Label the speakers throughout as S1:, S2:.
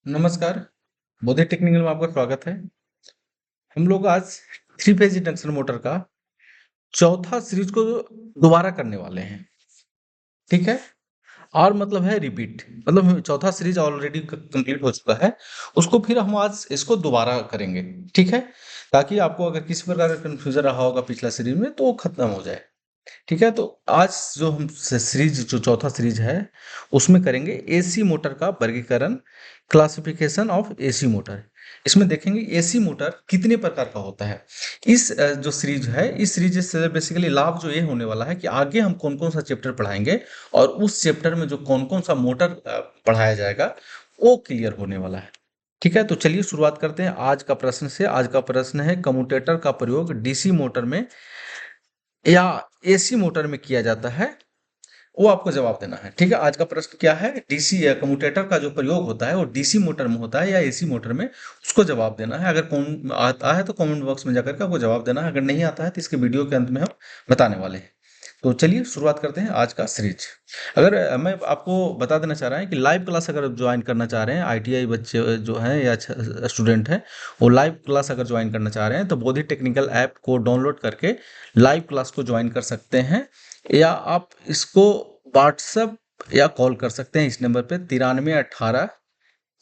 S1: नमस्कार, बोधे टेक्निकल में आपका स्वागत है। हम लोग आज थ्री फेज इंडक्शन मोटर का चौथा सीरीज को दोबारा करने वाले हैं, ठीक है? और मतलब है रिपीट, मतलब चौथा सीरीज ऑलरेडी कंप्लीट हो चुका है, उसको फिर हम आज इसको दोबारा करेंगे, ठीक है? ताकि आपको अगर किसी प्रकार का कन्फ्यूजन रहा होगा पिछला सीरीज में तो वो खत्म हो जाए। ठीक है, तो आज जो हम सीरीज जो चौथा सीरीज है उसमें करेंगे एसी मोटर का वर्गीकरण, क्लासिफिकेशन ऑफ एसी मोटर। इसमें देखेंगे एसी मोटर कितने प्रकार का होता है। इस जो सीरीज है, इस सीरीज से बेसिकली लाभ जो ये होने वाला है कि आगे हम कौन कौन सा चैप्टर पढ़ाएंगे और उस चैप्टर में जो कौन कौन सा मोटर पढ़ाया जाएगा वो क्लियर होने वाला है। ठीक है, तो चलिए शुरुआत करते हैं आज का प्रश्न से। आज का प्रश्न है कम्यूटेटर का प्रयोग डीसी मोटर में या एसी मोटर में किया जाता है, वो आपको जवाब देना है। ठीक है, आज का प्रश्न क्या है, डीसी या कम्यूटेटर का जो प्रयोग होता है वो डीसी मोटर में होता है या एसी मोटर में, उसको जवाब देना है। अगर कौन आता है तो कमेंट बॉक्स में जाकर के आपको जवाब देना है, अगर नहीं आता है तो इसके वीडियो के अंत में हम बताने वाले हैं। तो चलिए शुरुआत करते हैं आज का सीरीज। अगर मैं आपको बता देना चाह रहा है कि लाइव क्लास अगर ज्वाइन करना चाह रहे हैं, आईटीआई बच्चे जो हैं या स्टूडेंट हैं, वो लाइव क्लास अगर ज्वाइन करना चाह रहे हैं तो बोधि टेक्निकल ऐप को डाउनलोड करके लाइव क्लास को ज्वाइन कर सकते हैं, या आप इसको व्हाट्सएप या कॉल कर सकते हैं इस नंबर पे 93 18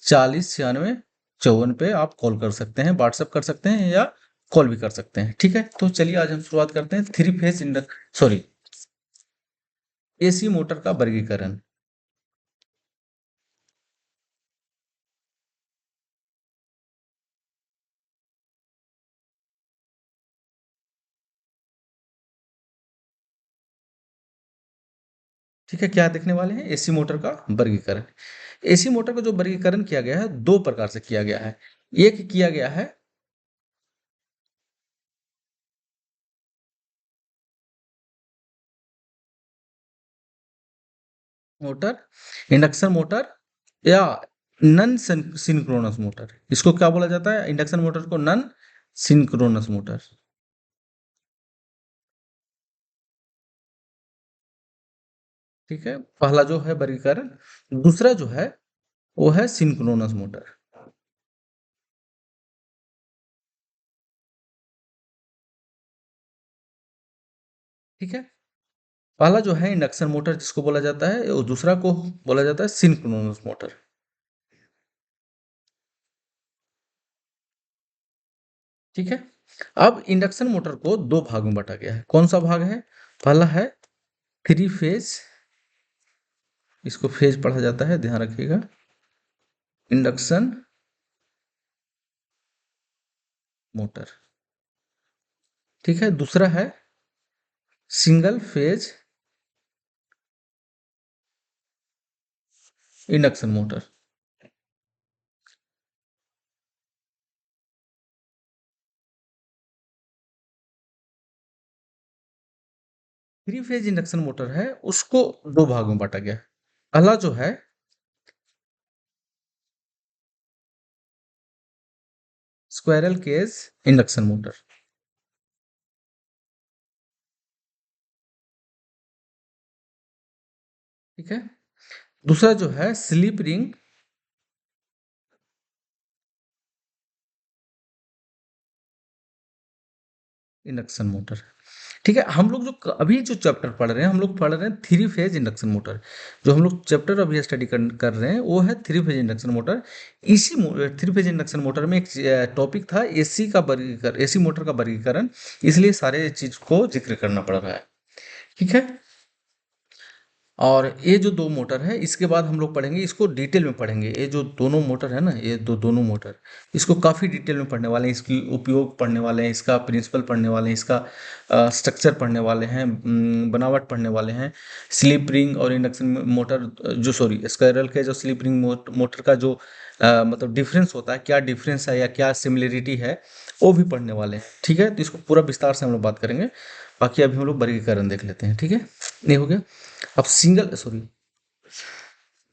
S1: 40 96 54 पे आप कॉल कर सकते हैं, व्हाट्सएप कर सकते हैं या कॉल भी कर सकते हैं। ठीक है, तो चलिए आज हम शुरुआत करते हैं three phase induction, sorry, AC motor का वर्गीकरण। ठीक है, क्या देखने वाले हैं, एसी मोटर का वर्गीकरण। एसी मोटर का जो वर्गीकरण किया गया है दो प्रकार से किया गया है। एक किया गया है मोटर इंडक्शन मोटर या नन सिंक्रोनस मोटर। इसको क्या बोला जाता है, इंडक्शन मोटर को नन सिंक्रोनस मोटर। ठीक है, पहला जो है वर्गीकरण। दूसरा जो है वो है सिंक्रोनस मोटर। ठीक है, पहला जो है इंडक्शन मोटर जिसको बोला जाता है, और दूसरा को बोला जाता है सिंक्रोनस मोटर। ठीक है, अब इंडक्शन मोटर को दो भाग में बांटा गया है। कौन सा भाग है, पहला है थ्री फेज, इसको फेज पढ़ा जाता है, ध्यान रखिएगा, इंडक्शन मोटर। ठीक है, दूसरा है single phase induction motor. Three phase induction motor है उसको दो भाग में बांटा गया है। पहला जो है स्क्वायरल केज इंडक्शन मोटर। ठीक है, दूसरा जो है स्लिप रिंग इंडक्शन मोटर। ठीक है, हम लोग जो अभी जो चैप्टर पढ़ रहे हैं, हम लोग पढ़ रहे हैं थ्री फेज इंडक्शन मोटर। जो हम लोग चैप्टर अभी स्टडी कर रहे हैं वो है थ्री फेज इंडक्शन मोटर। इसी थ्री फेज इंडक्शन मोटर में एक टॉपिक था एसी का वर्गीकरण, एसी मोटर का वर्गीकरण, इसलिए सारे चीज को जिक्र करना पड़ रहा है। ठीक है, और ये जो दो मोटर है इसके बाद हम लोग पढ़ेंगे, इसको डिटेल में पढ़ेंगे। ये जो दोनों मोटर है ना, ये दोनों मोटर, इसको काफ़ी डिटेल में पढ़ने वाले हैं, इसकी उपयोग पढ़ने वाले हैं, इसका प्रिंसिपल पढ़ने वाले हैं, इसका स्ट्रक्चर पढ़ने वाले हैं, बनावट पढ़ने वाले हैं। स्लिप रिंग और इंडक्शन मोटर जो, सॉरी, स्क्वायरल के जो स्लिप रिंग मोटर का जो मतलब डिफरेंस होता है, क्या डिफरेंस है या क्या सिमिलरिटी है, वो भी पढ़ने वाले हैं। ठीक है, तो इसको पूरा विस्तार से हम लोग बात करेंगे। बाकी अभी हम लोग वर्गीकरण देख लेते हैं। ठीक है, ये हो गया। अब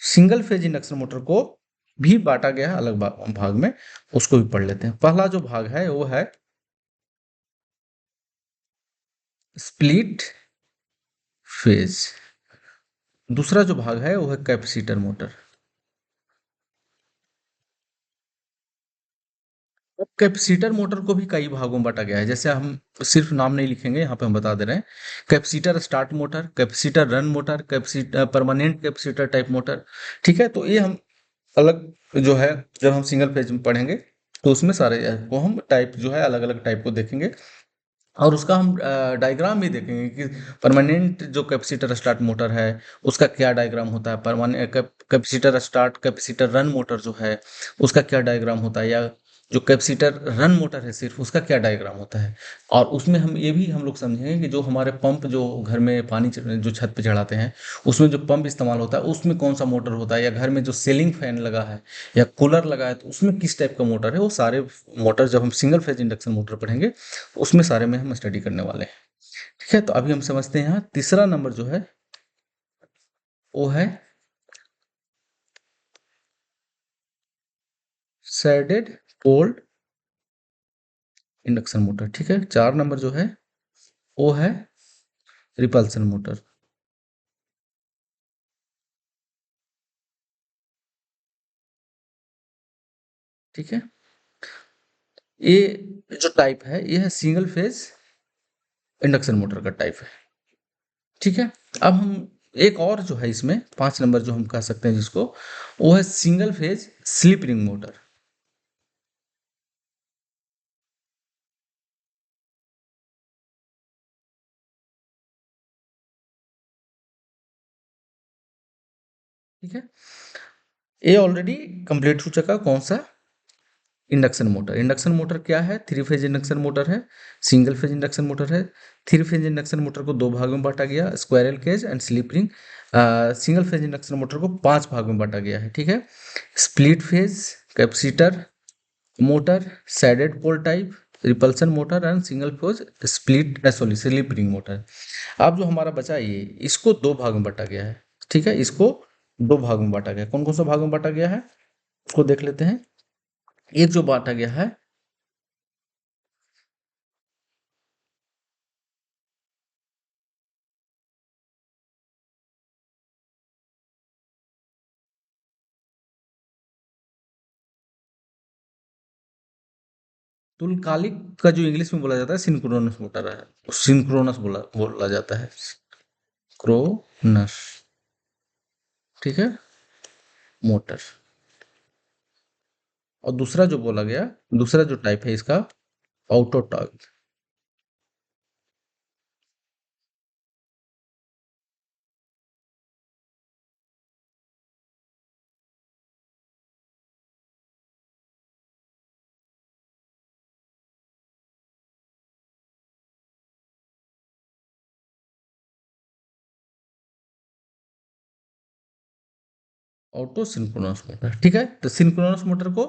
S1: सिंगल फेज इंडक्शन मोटर को भी बांटा गया है अलग भाग में, उसको भी पढ़ लेते हैं। पहला जो भाग है वो है स्प्लिट फेज। दूसरा जो भाग है वो है कैपेसिटर मोटर। कैपेसिटर मोटर को भी कई भागों में बांटा गया है, जैसे हम सिर्फ नाम नहीं लिखेंगे, यहाँ पे हम बता दे रहे हैं। Capacitor start motor, capacitor run motor, capacitor permanent capacitor type motor. ठीक है, तो ये हम अलग जो है, जब हम सिंगल फेज में पढ़ेंगे तो उसमें सारे को हम टाइप जो है अलग अलग टाइप को देखेंगे, और उसका हम डायग्राम भी देखेंगे कि परमानेंट जो कैपेसिटर स्टार्ट मोटर है उसका क्या डायग्राम होता है, permanent capacitor start capacitor run motor जो है उसका क्या डायग्राम होता है, या जो कैपेसिटर रन मोटर है सिर्फ उसका क्या डायग्राम होता है। और उसमें हम ये भी हम लोग समझेंगे कि जो हमारे पंप जो घर में पानी जो छत पे चढ़ाते हैं उसमें जो पंप इस्तेमाल होता है उसमें कौन सा मोटर होता है, या घर में जो सीलिंग फैन लगा है या कूलर लगा है तो उसमें किस टाइप का मोटर है। वो सारे मोटर जब हम सिंगल फेज इंडक्शन मोटर पढ़ेंगे उसमें सारे में हम स्टडी करने वाले हैं। ठीक है, तो अभी हम समझते हैं यहाँ तीसरा नंबर जो है वो है सैडेड पोल इंडक्शन मोटर। ठीक है, 4 नंबर जो है वो है रिपल्सन मोटर। ठीक है, ये जो टाइप है ये है सिंगल फेज इंडक्शन मोटर का टाइप है। ठीक है, अब हम एक और जो है इसमें 5 नंबर जो हम कह सकते हैं जिसको, वो है single phase slip ring motor. ठीक है, ये ऑलरेडी कंप्लीट हो चुका कौन सा, इंडक्शन मोटर। इंडक्शन मोटर क्या है, 3 फेज इंडक्शन मोटर है, सिंगल फेज इंडक्शन मोटर है। 3 फेज इंडक्शन मोटर को 2 भागों में बांटा गया, squirrel cage and slip ring. Single phase induction motor को 5 भागों में बांटा गया है। ठीक है, split phase capacitor motor, shaded pole type, repulsion motor and single phase split sorry slip ring motor. अब जो हमारा बचा ये, इसको 2 भागों में बांटा गया है। ठीक है, इसको 2 भागों में बांटा गया। कौन कौन सा भागों में बांटा गया है उसको देख लेते हैं। एक जो बांटा गया है तुल्यकालिक का जो इंग्लिश में बोला जाता है सिंक्रोनस मोटर है, सिंक्रोनस बोला बोला जाता है, क्रोनस। ठीक है, मोटर। और दूसरा जो बोला गया, दूसरा जो टाइप है इसका auto type. Auto synchronous motor. ठीक है, तो सिंक्रोनस मोटर को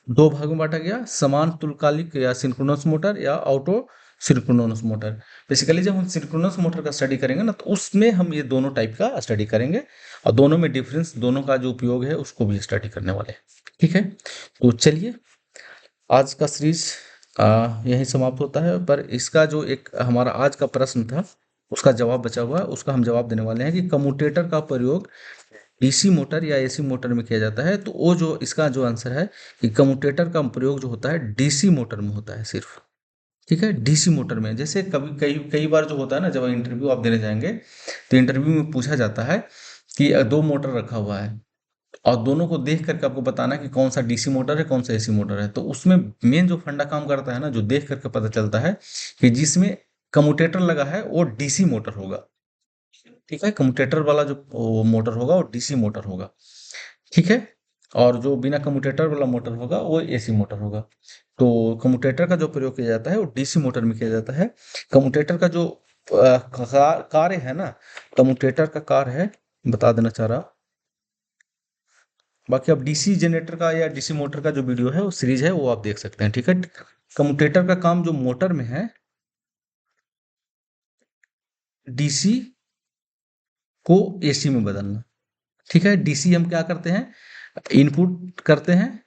S1: 2 भागों में बांटा गया, समान तुल्यकालिक या सिंक्रोनस मोटर या ऑटो सिंक्रोनस मोटर। बेसिकली जब हम सिंक्रोनस मोटर का स्टडी करेंगे ना तो उसमें हम ये दोनों टाइप का स्टडी करेंगे, और दोनों में डिफरेंस, दोनों का जो उपयोग है उसको भी स्टडी करने वाले हैं। ठीक है, तो चलिए आज का सीरीज यहीं समाप्त होता है, पर इसका जो एक हमारा आज का प्रश्न था उसका जवाब बचा हुआ है, उसका हम जवाब देने वाले हैं कि कम्यूटेटर का प्रयोग डीसी मोटर या एसी मोटर में किया जाता है। तो वो जो इसका जो आंसर है कि कम्यूटेटर का प्रयोग जो होता है डीसी मोटर में होता है सिर्फ। ठीक है, डीसी मोटर में। जैसे कभी कई कई बार जो होता है ना, जब इंटरव्यू आप देने जाएंगे तो इंटरव्यू में पूछा जाता है कि 2 मोटर रखा हुआ है और दोनों को देख करके आपको बताना है कि कौन सा डीसी मोटर है कौन सा एसी मोटर है। तो उसमें मेन जो फंडा काम करता है ना, जो देख करके पता चलता है कि जिसमें कम्यूटेटर लगा है वो डीसी मोटर होगा। ठीक है, कम्यूटेटर वाला जो वो मोटर होगा वो डीसी मोटर होगा। ठीक है, और जो बिना कम्यूटेटर वाला मोटर होगा वो एसी मोटर होगा। तो कम्यूटेटर का जो प्रयोग किया जाता है वो डीसी मोटर में किया जाता है। कम्यूटेटर का जो कार्य है ना, कम्यूटेटर का कार्य है, बता देना चाह रहा। बाकी आप डीसी जनरेटर का या डीसी मोटर का जो वीडियो है वो सीरीज है वो आप देख सकते हैं। ठीक है, कम्यूटेटर का काम जो मोटर में है, डीसी को एसी में बदलना। ठीक है, डीसी हम क्या करते हैं, इनपुट करते हैं,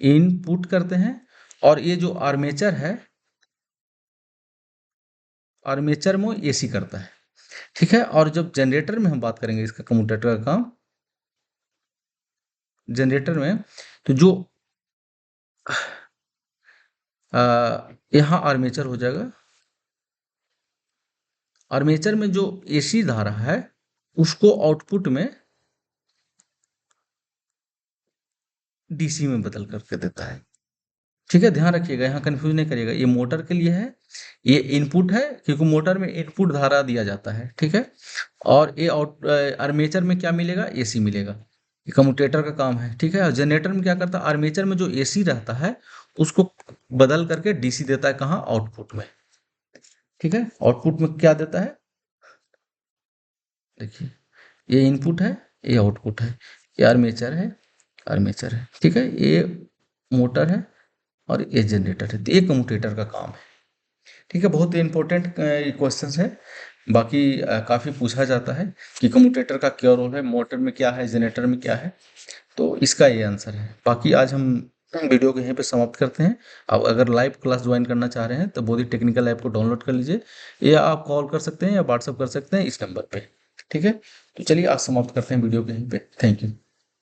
S1: इनपुट करते हैं, और ये जो आर्मेचर है, आर्मेचर में एसी करता है। ठीक है, और जब जनरेटर में हम बात करेंगे इसका कम्यूटेटर का काम, जनरेटर में तो जो यहाँ आर्मेचर हो जाएगा। आर्मेचर में जो एसी धारा है उसको आउटपुट में डीसी में बदल करके देता है। ठीक है, ध्यान रखिएगा, यहाँ कंफ्यूज नहीं करिएगा। ये मोटर के लिए है, ये इनपुट है क्योंकि मोटर में इनपुट धारा दिया जाता है। ठीक है, और ये आर्मेचर में क्या मिलेगा, एसी मिलेगा। ये कम्यूटेटर का काम है। ठीक है, और जनरेटर में क्या करता है, आर्मेचर में जो एसी रहता है उसको बदल करके डीसी देता है। कहाँ, आउटपुट में। ठीक है, आउटपुट में क्या देता है, देखिए ये इनपुट है, ये आउटपुट है, ये आर्मेचर है, आर्मेचर है। ठीक है, ये मोटर है और ये जनरेटर है। तो ये कम्यूटेटर का काम है। ठीक है, बहुत ही इंपॉर्टेंट क्वेश्चन है। बाकी काफ़ी पूछा जाता है कि कम्यूटेटर का क्या रोल है, मोटर में क्या है, जनरेटर में क्या है। तो इसका ये आंसर है। बाकी आज हम वीडियो को यहीं पे समाप्त करते हैं। अब अगर लाइव क्लास ज्वाइन करना चाह रहे हैं तो बोधी टेक्निकल ऐप को डाउनलोड कर लीजिए, या आप कॉल कर सकते हैं या व्हाट्सअप कर सकते हैं इस नंबर पे। ठीक है, तो चलिए आज समाप्त करते हैं वीडियो को यहीं पे। Thank you.